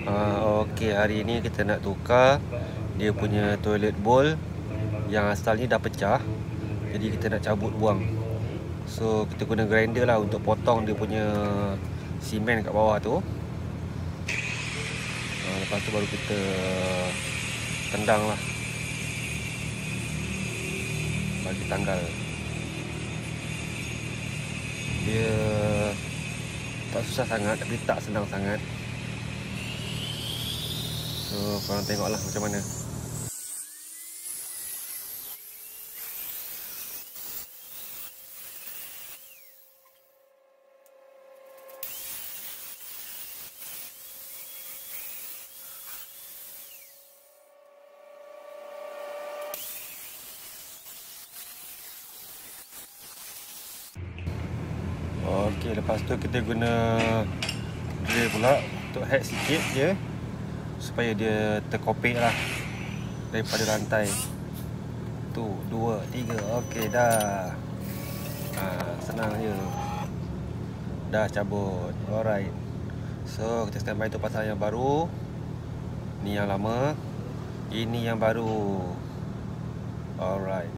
Okey, hari ni kita nak tukar dia punya toilet bowl yang asalnya dah pecah. Jadi kita nak cabut buang. So kita guna grinder lah untuk potong dia punya simen kat bawah tu. Lepas tu baru kita tendang lah, bagi tanggal. Dia tak susah sangat tapi tak senang sangat. So korang tengoklah macam mana. Okey, lepas tu kita guna drill pula untuk head sikit je supaya dia terkopik lah daripada rantai. Tu, 2, 3. Okey dah. Senang je. Dah cabut. Alright. So kita standby tu pasang yang baru. Ni yang lama. Ini yang baru. Alright.